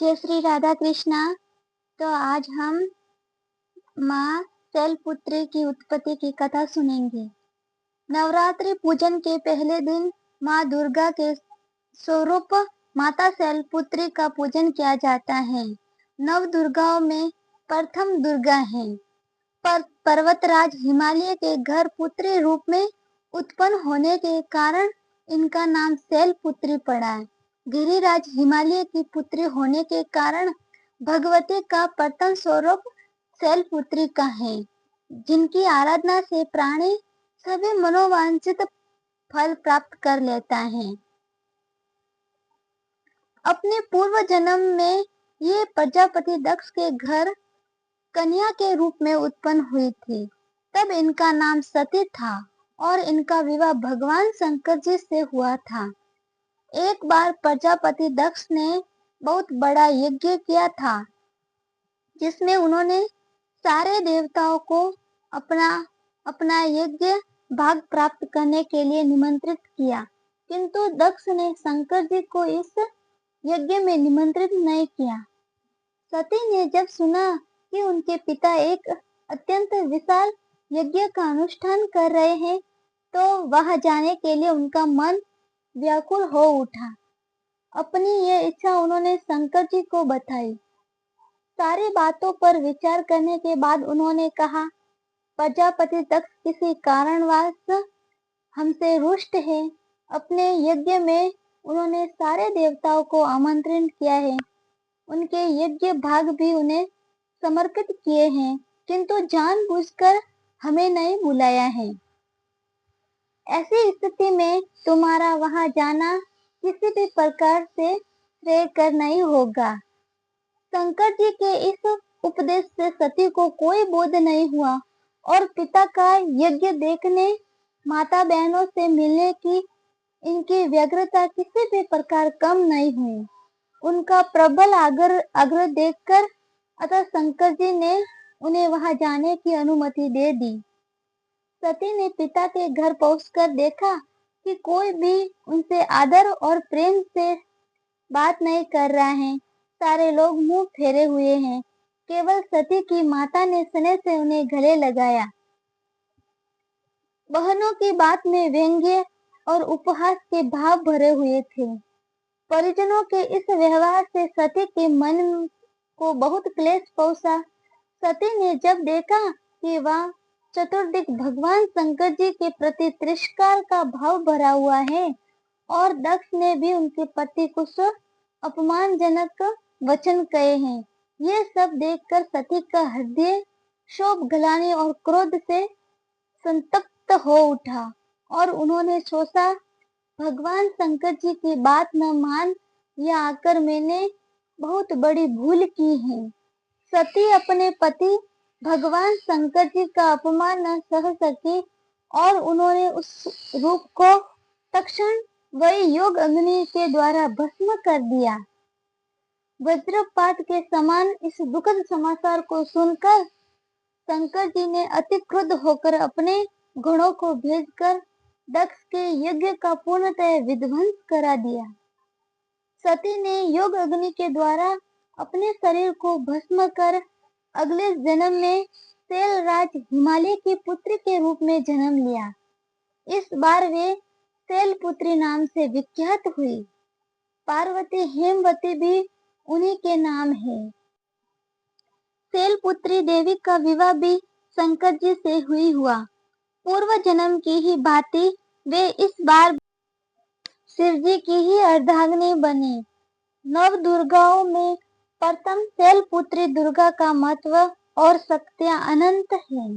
जय श्री राधा कृष्णा। तो आज हम माँ शैलपुत्री की उत्पत्ति की कथा सुनेंगे। नवरात्रि पूजन के पहले दिन माँ दुर्गा के स्वरूप माता शैलपुत्री का पूजन किया जाता है। नव दुर्गाओं में प्रथम दुर्गा है। पर्वतराज हिमालय के घर पुत्री रूप में उत्पन्न होने के कारण इनका नाम शैलपुत्री पड़ा है। गिरिराज हिमालय की पुत्री होने के कारण भगवती का प्रथम स्वरूप शैलपुत्री का है, जिनकी आराधना से प्राणी सभी मनोवांछित फल प्राप्त कर लेता है। अपने पूर्व जन्म में ये प्रजापति दक्ष के घर कन्या के रूप में उत्पन्न हुई थी। तब इनका नाम सती था और इनका विवाह भगवान शंकर जी से हुआ था। एक बार प्रजापति दक्ष ने बहुत बड़ा यज्ञ किया था, जिसमें उन्होंने सारे देवताओं को अपना अपना यज्ञ भाग प्राप्त करने के लिए निमंत्रित किया, किंतु दक्ष ने शंकर जी को इस यज्ञ में निमंत्रित नहीं किया। सती ने जब सुना कि उनके पिता एक अत्यंत विशाल यज्ञ का अनुष्ठान कर रहे हैं, तो वहां जाने के लिए उनका मन व्याकुल हो उठा। अपनी ये इच्छा उन्होंने शंकर जी को बताई। सारी बातों पर विचार करने के बाद उन्होंने कहा, प्रजापति दक्ष किसी कारणवश हमसे रुष्ट है। अपने यज्ञ में उन्होंने सारे देवताओं को आमंत्रित किया है, उनके यज्ञ भाग भी उन्हें समर्पित किए हैं, किंतु जानबूझकर हमें नहीं बुलाया है। ऐसी स्थिति में तुम्हारा वहां जाना किसी भी प्रकार से श्रेयकर नहीं होगा। शंकर जी के इस उपदेश से सती को कोई बोध नहीं हुआ और पिता का यज्ञ देखने, माता बहनों से मिलने की इनकी व्यग्रता किसी भी प्रकार कम नहीं हुई। उनका प्रबल आग्रह देखकर अतः शंकर जी ने उन्हें वहां जाने की अनुमति दे दी। सती ने पिता के घर पहुंचकर देखा कि कोई भी उनसे आदर और प्रेम से बात नहीं कर रहा है। सारे लोग मुंह फेरे हुए हैं। केवल सती की माता ने स्नेह से उन्हें गले लगाया। बहनों की बात में व्यंग्य और उपहास के भाव भरे हुए थे। परिजनों के इस व्यवहार से सती के मन को बहुत क्लेश पहुंचा। सती ने जब देखा कि वह चतुर्दिक भगवान शंकर जी के प्रति तिरस्कार का भाव भरा हुआ है और दक्ष ने भी उनके प्रति कुछ अपमानजनक वचन कहे हैं, ये सब देखकर सती का हृदय क्षोभ, ग्लानि और क्रोध से संतप्त हो उठा और उन्होंने सोचा, भगवान शंकर जी की बात न मान या आकर मैंने बहुत बड़ी भूल की है। सती अपने पति भगवान शंकर जी का अपमान न सह सकी और उन्होंने उस रूप को तत्क्षण वही योग अग्नि के द्वारा भस्म कर दिया। वज्रपात के समान इस दुखद समाचार को सुनकर शंकर जी ने अति क्रुद्ध होकर अपने गणों को भेजकर दक्ष के यज्ञ का पूर्णतः विध्वंस करा दिया। सती ने योग अग्नि के द्वारा अपने शरीर को भस्म कर अगले जन्म में शैलराज हिमालय की पुत्री के रूप में जन्म लिया। इस बार वे शैलपुत्री नाम से विख्यात हुई। पार्वती हेमवती भी उन्हीं के नाम है। शैलपुत्री देवी का विवाह भी शंकर जी से हुआ। पूर्व जन्म की ही भांति वे इस बार शिव जी की ही अर्धांगिनी बनी। नव दुर्गाओं में प्रथम शैलपुत्री दुर्गा का महत्व और शक्तियां अनंत है।